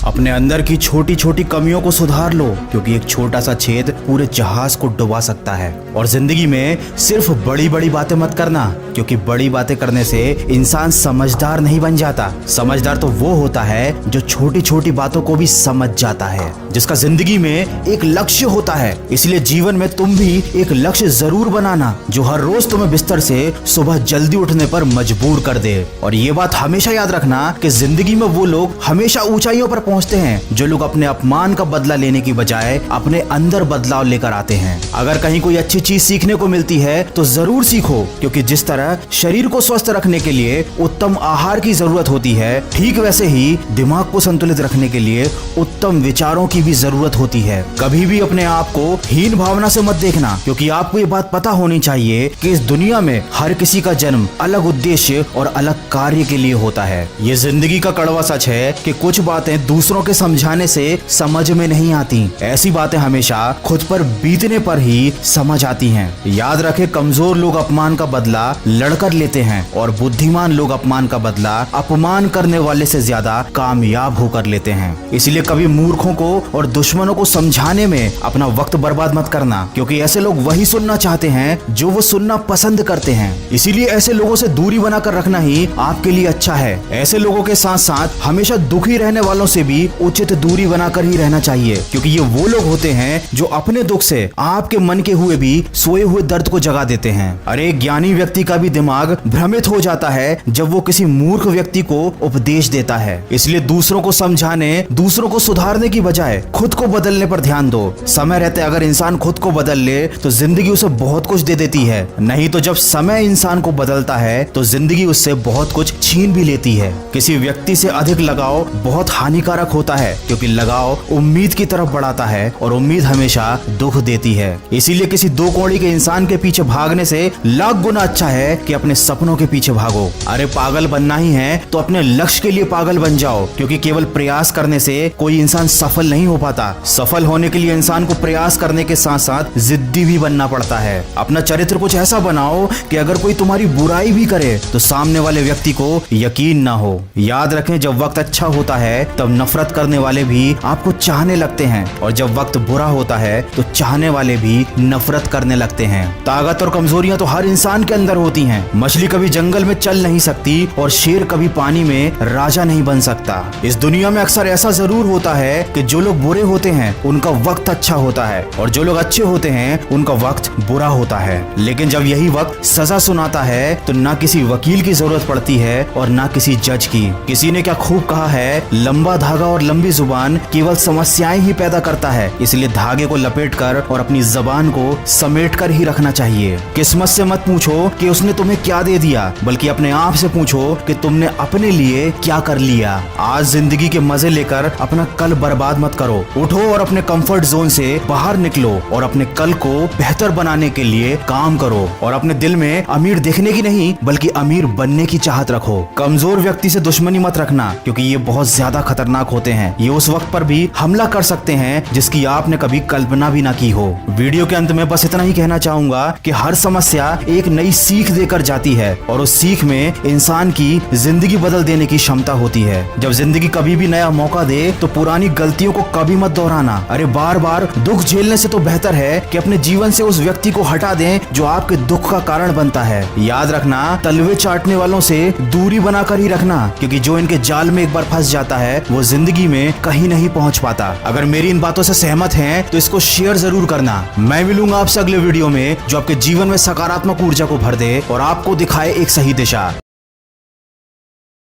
अपने अंदर की छोटी छोटी कमियों को सुधार लो, क्योंकि एक छोटा सा छेद पूरे जहाज को डुबा सकता है। और जिंदगी में सिर्फ बड़ी बड़ी बातें मत करना, क्योंकि बड़ी बातें करने से इंसान समझदार नहीं बन जाता। समझदार तो वो होता है जो छोटी छोटी बातों को भी समझ जाता है, जिसका जिंदगी में एक लक्ष्य होता है। इसलिए जीवन में तुम भी एक लक्ष्य जरूर बनाना, जो हर रोज तुम्हें बिस्तर से सुबह जल्दी उठने पर मजबूर कर दे। और ये बात हमेशा याद रखना कि जिंदगी में वो लोग हमेशा ऊंचाइयों पर पहुंचते हैं जो लोग अपने अपमान का बदला लेने की बजाय अपने अंदर बदलाव लेकर आते हैं। अगर कहीं कोई अच्छी चीज सीखने को मिलती है तो जरूर सीखो, क्योंकि जिस तरह शरीर को स्वस्थ रखने के लिए उत्तम आहार की जरूरत होती है, ठीक वैसे ही दिमाग को संतुलित रखने के लिए उत्तम विचारों की भी जरूरत होती है। कभी भी अपने आप को हीन भावना से मत देखना, क्योंकि आपको ये बात पता होनी चाहिए कि इस दुनिया में हर किसी का जन्म अलग उद्देश्य और अलग कार्य के लिए होता है। ये जिंदगी का कड़वा सच है कि कुछ बातें दूसरों के समझाने से समझ में नहीं आती। ऐसी बातें हमेशा खुद पर बीतने पर ही समझ आती हैं। याद रखें, कमजोर लोग अपमान का बदला लड़कर लेते हैं और बुद्धिमान लोग अपमान का बदला अपमान करने वाले से ज्यादा कामयाब होकर लेते हैं। इसलिए कभी मूर्खों को और दुश्मनों को समझाने में अपना वक्त बर्बाद मत करना, क्योंकि ऐसे लोग वही सुनना चाहते हैं जो वो सुनना पसंद करते हैं। इसीलिए ऐसे लोगों से दूरी बनाकर रखना ही आपके लिए अच्छा है। ऐसे लोगों के साथ साथ हमेशा दुखी रहने वालों से भी उचित दूरी बनाकर ही रहना चाहिए, क्योंकि ये वो लोग होते हैं जो अपने दुख से आपके मन के हुए भी सोए हुए दर्द को जगा देते हैं। अरे ज्ञानी व्यक्ति का भी दिमाग भ्रमित हो जाता है जब वो किसी मूर्ख व्यक्ति को उपदेश देता है। इसलिए दूसरों को समझाने, दूसरों को सुधारने की बजाय खुद को बदलने पर ध्यान दो। समय रहते अगर इंसान खुद को बदल ले तो जिंदगी उसे बहुत कुछ दे देती है, नहीं तो जब समय इंसान को बदलता है तो जिंदगी उससे बहुत कुछ छीन भी लेती है। किसी व्यक्ति से अधिक लगाव बहुत हानिकारक होता है, क्योंकि लगाव उम्मीद की तरफ बढ़ाता है और उम्मीद हमेशा दुख देती है। इसीलिए किसी दो कौड़ी के इंसान के पीछे भागने से लाख गुना अच्छा है कि अपने सपनों के पीछे भागो। अरे पागल बनना ही है तो अपने लक्ष्य के लिए पागल बन जाओ, क्योंकि केवल प्रयास करने से कोई इंसान सफल नहीं हो पाता। सफल होने के लिए इंसान को प्रयास करने के साथ साथ जिद्दी भी बनना पड़ता है। अपना चरित्र कुछ ऐसा बनाओ कि अगर कोई तुम्हारी बुराई भी करे तो सामने वाले व्यक्ति को यकीन ना हो। याद रखें, जब वक्त अच्छा होता है तब नफरत करने वाले भी आपको चाहने लगते हैं, और जब वक्त बुरा होता है तो चाहने वाले भी नफरत करने लगते हैं। ताकत और कमजोरियां तो हर इंसान के अंदर होती हैं। मछली कभी जंगल में चल नहीं सकती और शेर कभी पानी में राजा नहीं बन सकता। इस दुनिया में अक्सर ऐसा जरूर होता है कि जो लोग बुरे होते हैं उनका वक्त अच्छा होता है, और जो लोग अच्छे होते हैं उनका वक्त बुरा होता है। लेकिन जब यही वक्त सजा सुनाता है तो ना किसी वकील की जरूरत पड़ती है और ना किसी जज की। किसी ने क्या खूब कहा है, लंबा धागा और लंबी जुबान केवल समस्याएं ही पैदा करता है। इसलिए धागे को लपेटकर और अपनी जबान को समेटकर ही रखना चाहिए। किस्मत से मत पूछो कि उसने तुम्हें क्या दे दिया, बल्कि अपने आप से पूछो कि तुमने अपने लिए क्या कर लिया। आज जिंदगी के मजे लेकर अपना कल बर्बाद मत करो। उठो और अपने कंफर्ट जोन से बाहर निकलो और अपने कल को बेहतर बनाने के लिए काम करो। और अपने दिल में अमीर दिखने की नहीं बल्कि अमीर बनने की चाहत रखो। कमजोर व्यक्ति से दुश्मनी मत रखना, क्योंकि ये बहुत ज्यादा खतरनाक होते हैं। ये उस वक्त पर भी हमला कर सकते हैं जिसकी आपने कभी कल्पना भी ना की हो। वीडियो के अंत में बस इतना ही कहना चाहूंगा कि हर समस्या एक नई सीख देकर जाती है, और उस सीख में इंसान की जिंदगी बदल देने की क्षमता होती है। जब जिंदगी कभी भी नया मौका दे तो पुरानी गलतियों को कभी मत दोहराना। अरे बार बार दुख झेलने से तो बेहतर है कि अपने जीवन से उस व्यक्ति को हटा दें जो आपके दुख का कारण बनता है। याद रखना, तलवे चाटने वालों से दूरी बनाकर ही रखना, क्योंकि जो इनके जाल में एक बार फंस जाता है वो जिंदगी में कहीं नहीं पहुंच पाता। अगर मेरी इन बातों से सहमत हैं तो इसको शेयर जरूर करना। मैं मिलूंगा आपसे अगले वीडियो में जो आपके जीवन में सकारात्मक ऊर्जा को भर दे और आपको दिखाए एक सही दिशा।